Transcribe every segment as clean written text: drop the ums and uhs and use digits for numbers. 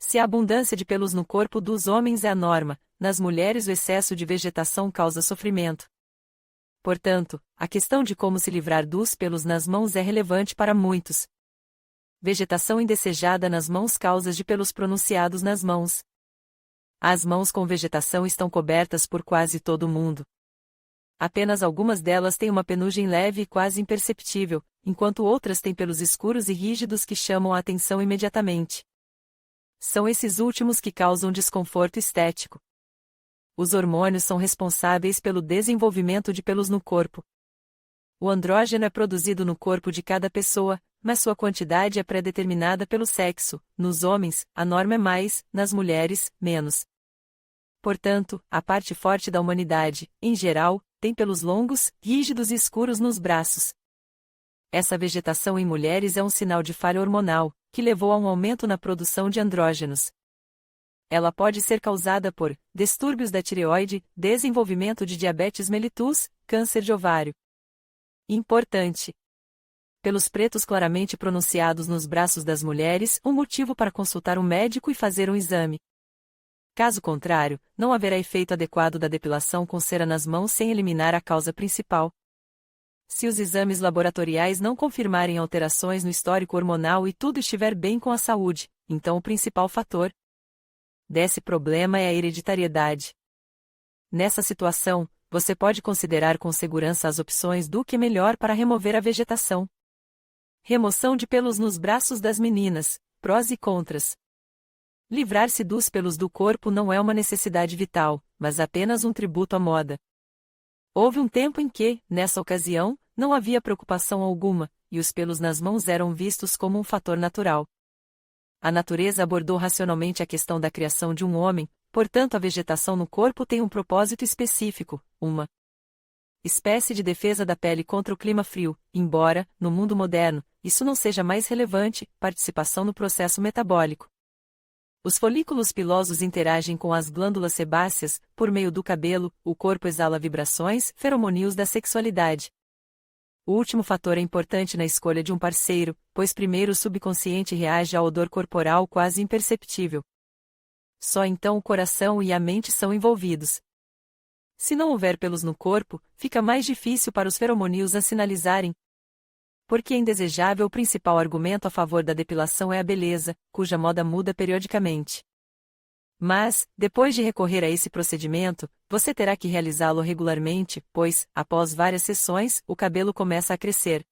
Se a abundância de pelos no corpo dos homens é a norma, nas mulheres o excesso de vegetação causa sofrimento. Portanto, a questão de como se livrar dos pelos nas mãos é relevante para muitos. Vegetação indesejada nas mãos, causas de pelos pronunciados nas mãos. As mãos com vegetação estão cobertas por quase todo o mundo. Apenas algumas delas têm uma penugem leve e quase imperceptível, enquanto outras têm pelos escuros e rígidos que chamam a atenção imediatamente. São esses últimos que causam desconforto estético. Os hormônios são responsáveis pelo desenvolvimento de pelos no corpo. O andrógeno é produzido no corpo de cada pessoa, mas sua quantidade é pré-determinada pelo sexo. Nos homens, a norma é mais, nas mulheres, menos. Portanto, a parte forte da humanidade, em geral, tem pelos longos, rígidos e escuros nos braços. Essa vegetação em mulheres é um sinal de falha hormonal, que levou a um aumento na produção de andrógenos. Ela pode ser causada por distúrbios da tireoide, desenvolvimento de diabetes mellitus, câncer de ovário. Importante. Pelos pretos claramente pronunciados nos braços das mulheres, um motivo para consultar um médico e fazer um exame. Caso contrário, não haverá efeito adequado da depilação com cera nas mãos sem eliminar a causa principal. Se os exames laboratoriais não confirmarem alterações no histórico hormonal e tudo estiver bem com a saúde, então o principal fator desse problema é a hereditariedade. Nessa situação, você pode considerar com segurança as opções do que é melhor para remover a vegetação. Remoção de pelos nos braços das meninas, prós e contras. Livrar-se dos pelos do corpo não é uma necessidade vital, mas apenas um tributo à moda. Houve um tempo em que, nessa ocasião, não havia preocupação alguma, e os pelos nas mãos eram vistos como um fator natural. A natureza abordou racionalmente a questão da criação de um homem, portanto a vegetação no corpo tem um propósito específico, uma espécie de defesa da pele contra o clima frio, embora, no mundo moderno, isso não seja mais relevante, participação no processo metabólico. Os folículos pilosos interagem com as glândulas sebáceas, por meio do cabelo, o corpo exala vibrações, feromônios da sexualidade. O último fator é importante na escolha de um parceiro, pois primeiro o subconsciente reage ao odor corporal quase imperceptível. Só então o coração e a mente são envolvidos. Se não houver pelos no corpo, fica mais difícil para os feromônios a sinalizarem. Porque é indesejável, o principal argumento a favor da depilação é a beleza, cuja moda muda periodicamente. Mas, depois de recorrer a esse procedimento, você terá que realizá-lo regularmente, pois, após várias sessões, o cabelo começa a crescer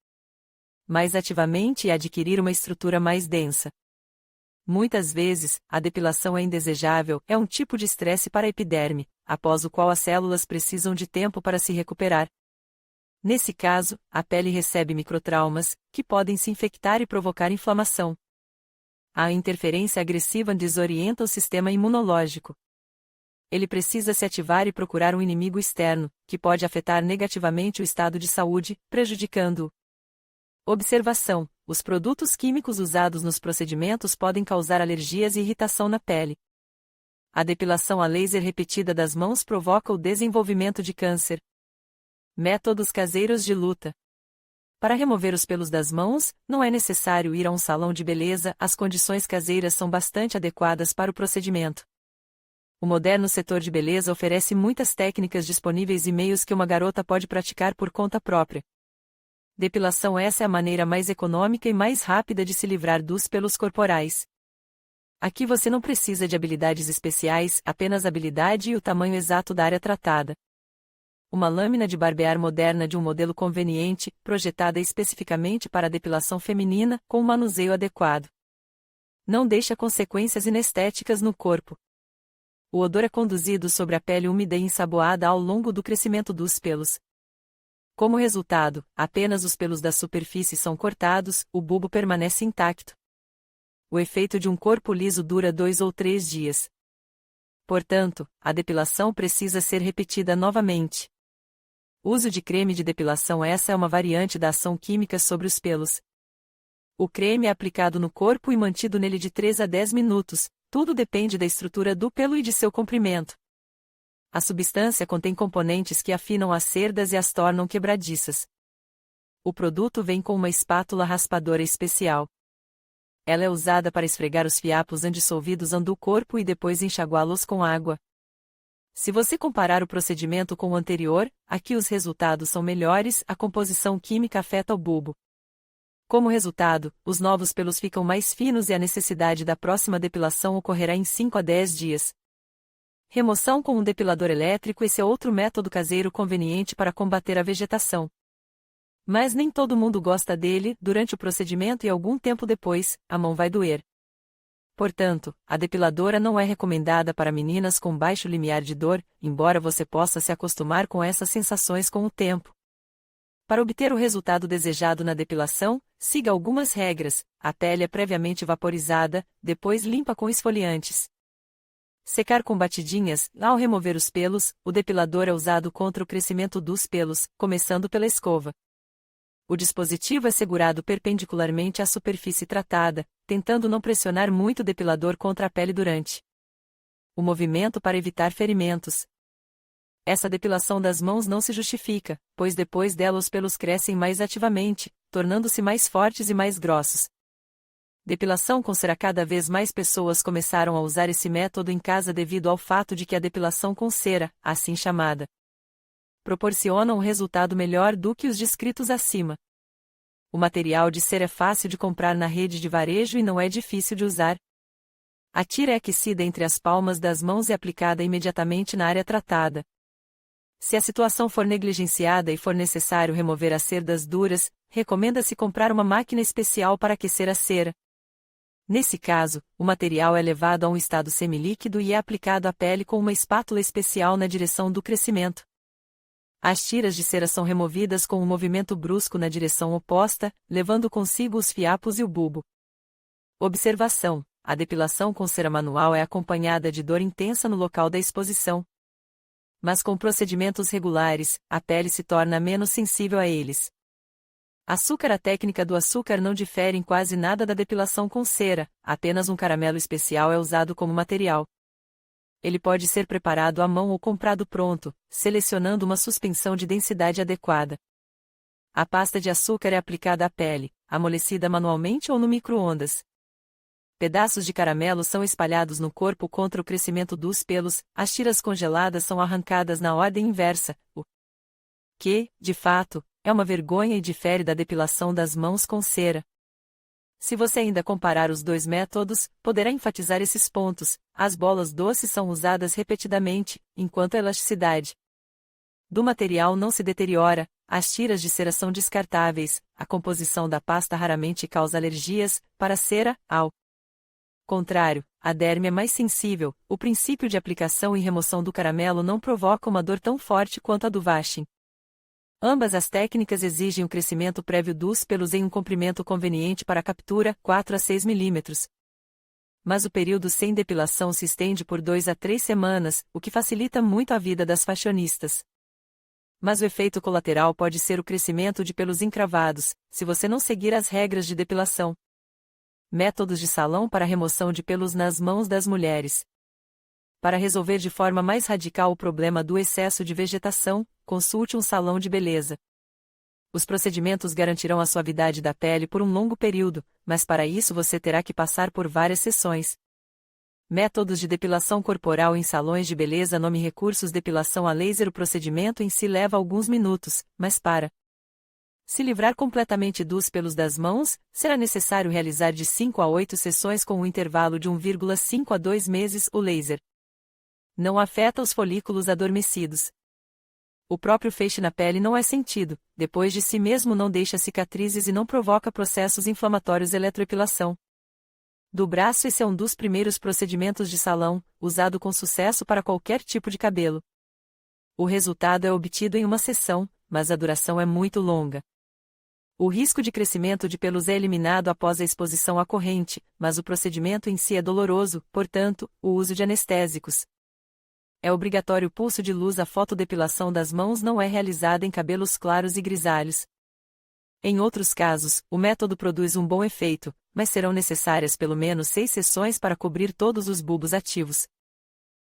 mais ativamente e a adquirir uma estrutura mais densa. Muitas vezes, a depilação é indesejável, é um tipo de estresse para a epiderme, após o qual as células precisam de tempo para se recuperar. Nesse caso, a pele recebe microtraumas, que podem se infectar e provocar inflamação. A interferência agressiva desorienta o sistema imunológico. Ele precisa se ativar e procurar um inimigo externo, que pode afetar negativamente o estado de saúde, prejudicando-o. Observação: os produtos químicos usados nos procedimentos podem causar alergias e irritação na pele. A depilação a laser repetida das mãos provoca o desenvolvimento de câncer. Métodos caseiros de luta. Para remover os pelos das mãos, não é necessário ir a um salão de beleza, as condições caseiras são bastante adequadas para o procedimento. O moderno setor de beleza oferece muitas técnicas disponíveis e meios que uma garota pode praticar por conta própria. Depilação: essa é a maneira mais econômica e mais rápida de se livrar dos pelos corporais. Aqui você não precisa de habilidades especiais, apenas habilidade e o tamanho exato da área tratada. Uma lâmina de barbear moderna de um modelo conveniente, projetada especificamente para a depilação feminina, com um manuseio adequado. Não deixa consequências inestéticas no corpo. O odor é conduzido sobre a pele úmida e ensaboada ao longo do crescimento dos pelos. Como resultado, apenas os pelos da superfície são cortados, o bulbo permanece intacto. O efeito de um corpo liso dura 2 ou 3 dias. Portanto, a depilação precisa ser repetida novamente. Uso de creme de depilação: essa é uma variante da ação química sobre os pelos. O creme é aplicado no corpo e mantido nele de 3 a 10 minutos, tudo depende da estrutura do pelo e de seu comprimento. A substância contém componentes que afinam as cerdas e as tornam quebradiças. O produto vem com uma espátula raspadora especial. Ela é usada para esfregar os fiapos dissolvidos do corpo e depois enxaguá-los com água. Se você comparar o procedimento com o anterior, aqui os resultados são melhores, a composição química afeta o bulbo. Como resultado, os novos pelos ficam mais finos e a necessidade da próxima depilação ocorrerá em 5 a 10 dias. Remoção com um depilador elétrico. Esse é outro método caseiro conveniente para combater a vegetação. Mas nem todo mundo gosta dele. Durante o procedimento e algum tempo depois, a mão vai doer. Portanto, a depiladora não é recomendada para meninas com baixo limiar de dor, embora você possa se acostumar com essas sensações com o tempo. Para obter o resultado desejado na depilação, siga algumas regras. A pele é previamente vaporizada, depois limpa com esfoliantes. Secar com batidinhas. Ao remover os pelos, o depilador é usado contra o crescimento dos pelos, começando pela escova. O dispositivo é segurado perpendicularmente à superfície tratada, tentando não pressionar muito o depilador contra a pele durante o movimento para evitar ferimentos. Essa depilação das mãos não se justifica, pois depois dela os pelos crescem mais ativamente, tornando-se mais fortes e mais grossos. Depilação com cera. Cada vez mais pessoas começaram a usar esse método em casa devido ao fato de que a depilação com cera, assim chamada, proporciona um resultado melhor do que os descritos acima. O material de cera é fácil de comprar na rede de varejo e não é difícil de usar. A tira é aquecida entre as palmas das mãos e aplicada imediatamente na área tratada. Se a situação for negligenciada e for necessário remover as cerdas duras, recomenda-se comprar uma máquina especial para aquecer a cera. Nesse caso, o material é levado a um estado semilíquido e é aplicado à pele com uma espátula especial na direção do crescimento. As tiras de cera são removidas com um movimento brusco na direção oposta, levando consigo os fiapos e o bulbo. Observação: a depilação com cera manual é acompanhada de dor intensa no local da exposição. Mas com procedimentos regulares, a pele se torna menos sensível a eles. Açúcar. A técnica do açúcar não difere em quase nada da depilação com cera, apenas um caramelo especial é usado como material. Ele pode ser preparado à mão ou comprado pronto, selecionando uma suspensão de densidade adequada. A pasta de açúcar é aplicada à pele, amolecida manualmente ou no micro-ondas. Pedaços de caramelo são espalhados no corpo contra o crescimento dos pelos. As tiras congeladas são arrancadas na ordem inversa, o que, de fato, é uma vergonha e difere da depilação das mãos com cera. Se você ainda comparar os dois métodos, poderá enfatizar esses pontos. As bolas doces são usadas repetidamente, enquanto a elasticidade do material não se deteriora. As tiras de cera são descartáveis. A composição da pasta raramente causa alergias. Para a cera, ao contrário, a derme é mais sensível. O princípio de aplicação e remoção do caramelo não provoca uma dor tão forte quanto a do washing. Ambas as técnicas exigem o crescimento prévio dos pelos em um comprimento conveniente para a captura, 4 a 6 mm. Mas o período sem depilação se estende por 2 a 3 semanas, o que facilita muito a vida das fashionistas. Mas o efeito colateral pode ser o crescimento de pelos encravados, se você não seguir as regras de depilação. Métodos de salão para remoção de pelos nas mãos das mulheres. Para resolver de forma mais radical o problema do excesso de vegetação, consulte um salão de beleza. Os procedimentos garantirão a suavidade da pele por um longo período, mas para isso você terá que passar por várias sessões. Métodos de depilação corporal em salões de beleza. Nome: recursos: depilação a laser. O procedimento em si leva alguns minutos, mas para se livrar completamente dos pelos das mãos, será necessário realizar de 5 a 8 sessões com um intervalo de 1,5 a 2 meses. O laser não afeta os folículos adormecidos. O próprio feixe na pele não é sentido, depois de si mesmo não deixa cicatrizes e não provoca processos inflamatórios. Eletroepilação do braço. Esse é um dos primeiros procedimentos de salão, usado com sucesso para qualquer tipo de cabelo. O resultado é obtido em uma sessão, mas a duração é muito longa. O risco de crescimento de pelos é eliminado após a exposição à corrente, mas o procedimento em si é doloroso, portanto, o uso de anestésicos é obrigatório. Pulso de luz. A fotodepilação das mãos não é realizada em cabelos claros e grisalhos. Em outros casos, o método produz um bom efeito, mas serão necessárias pelo menos 6 sessões para cobrir todos os bulbos ativos.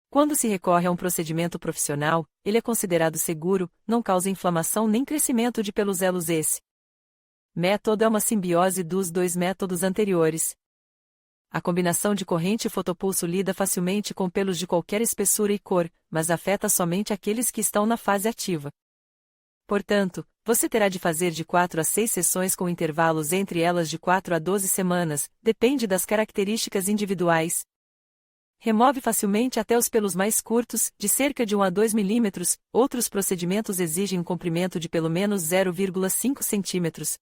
Quando se recorre a um procedimento profissional, ele é considerado seguro, não causa inflamação nem crescimento de pelos. Esse método é uma simbiose dos dois métodos anteriores. A combinação de corrente e fotopulso lida facilmente com pelos de qualquer espessura e cor, mas afeta somente aqueles que estão na fase ativa. Portanto, você terá de fazer de 4 a 6 sessões com intervalos entre elas de 4 a 12 semanas, depende das características individuais. Remove facilmente até os pelos mais curtos, de cerca de 1 a 2 milímetros, outros procedimentos exigem um comprimento de pelo menos 0,5 centímetros.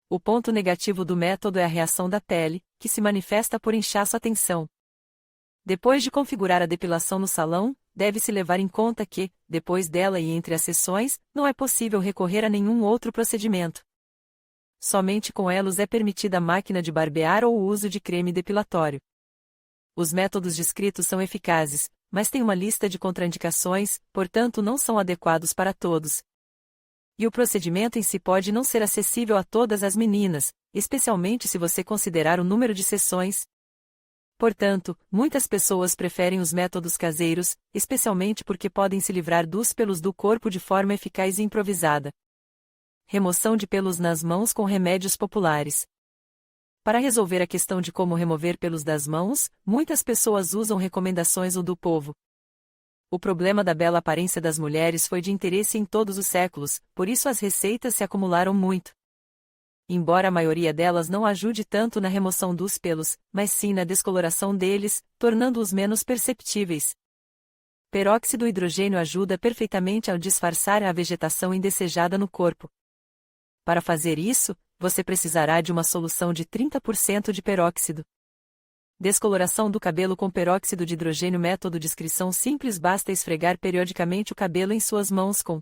O ponto negativo do método é a reação da pele, que se manifesta por inchaço à tensão. Depois de configurar a depilação no salão, deve-se levar em conta que, depois dela e entre as sessões, não é possível recorrer a nenhum outro procedimento. Somente com elos é permitida a máquina de barbear ou o uso de creme depilatório. Os métodos descritos são eficazes, mas têm uma lista de contraindicações, portanto não são adequados para todos. E o procedimento em si pode não ser acessível a todas as meninas, especialmente se você considerar o número de sessões. Portanto, muitas pessoas preferem os métodos caseiros, especialmente porque podem se livrar dos pelos do corpo de forma eficaz e improvisada. Remoção de pelos nas mãos com remédios populares. Para resolver a questão de como remover pelos das mãos, muitas pessoas usam recomendações do povo. O problema da bela aparência das mulheres foi de interesse em todos os séculos, por isso as receitas se acumularam muito. Embora a maioria delas não ajude tanto na remoção dos pelos, mas sim na descoloração deles, tornando-os menos perceptíveis. Peróxido de hidrogênio ajuda perfeitamente a disfarçar a vegetação indesejada no corpo. Para fazer isso, você precisará de uma solução de 30% de peróxido. Descoloração do cabelo com peróxido de hidrogênio. Método de descrição simples. Basta esfregar periodicamente o cabelo em suas mãos com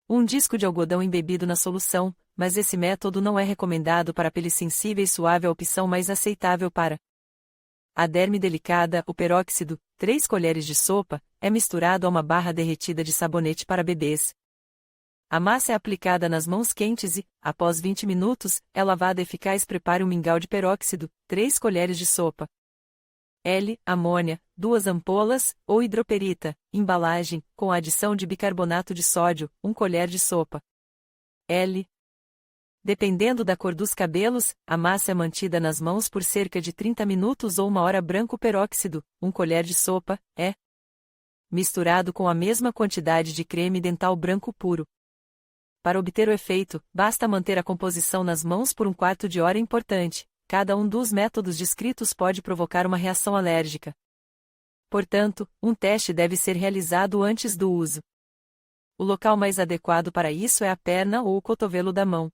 um disco de algodão embebido na solução, mas esse método não é recomendado para pele sensível e suave. A opção mais aceitável para a derme delicada, o peróxido, 3 colheres de sopa, é misturado a uma barra derretida de sabonete para bebês. A massa é aplicada nas mãos quentes e, após 20 minutos, é lavada eficaz. Prepare um mingau de peróxido, 3 colheres de sopa. L. Amônia, 2 ampolas, ou hidroperita, embalagem, com adição de bicarbonato de sódio, 1 colher de sopa. L. Dependendo da cor dos cabelos, a massa é mantida nas mãos por cerca de 30 minutos ou 1 hora. Branco peróxido, 1 colher de sopa, é misturado com a mesma quantidade de creme dental branco puro. Para obter o efeito, basta manter a composição nas mãos por 1/4 de hora. Importante, cada um dos métodos descritos pode provocar uma reação alérgica. Portanto, um teste deve ser realizado antes do uso. O local mais adequado para isso é a perna ou o cotovelo da mão.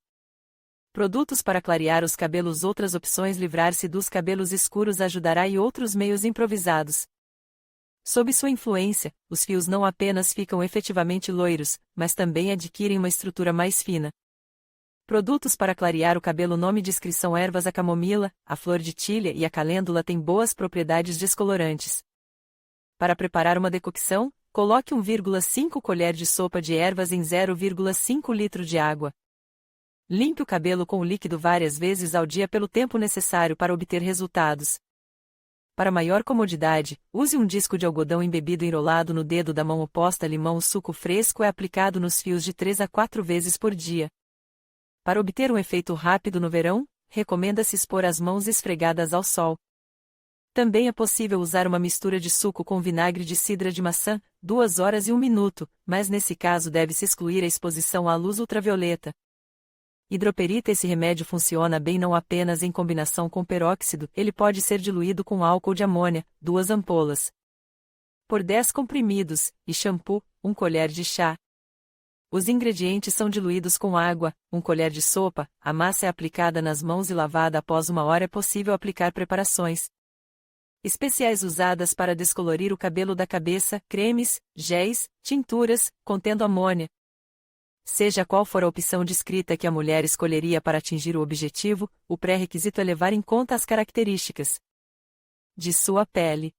Produtos para clarear os cabelos. Outras opções. Livrar-se dos cabelos escuros ajudará e outros meios improvisados. Sob sua influência, os fios não apenas ficam efetivamente loiros, mas também adquirem uma estrutura mais fina. Produtos para clarear o cabelo. Nome e descrição. Ervas. A camomila, a flor de tilha e a calêndula têm boas propriedades descolorantes. Para preparar uma decocção, coloque 1,5 colher de sopa de ervas em 0,5 litro de água. Limpe o cabelo com o líquido várias vezes ao dia pelo tempo necessário para obter resultados. Para maior comodidade, use um disco de algodão embebido enrolado no dedo da mão oposta. Limão. O suco fresco é aplicado nos fios de 3 a 4 vezes por dia. Para obter um efeito rápido no verão, recomenda-se expor as mãos esfregadas ao sol. Também é possível usar uma mistura de suco com vinagre de cidra de maçã, 2 horas e 1 minuto, mas nesse caso deve-se excluir a exposição à luz ultravioleta. Hidroperita. Esse remédio funciona bem não apenas em combinação com peróxido, ele pode ser diluído com álcool de amônia, 2 ampolas por 10 comprimidos, e shampoo, 1 colher de chá. Os ingredientes são diluídos com água, 1 colher de sopa, a massa é aplicada nas mãos e lavada após 1 hora. É possível aplicar preparações especiais usadas para descolorir o cabelo da cabeça, cremes, géis, tinturas, contendo amônia. Seja qual for a opção descrita que a mulher escolheria para atingir o objetivo, o pré-requisito é levar em conta as características de sua pele.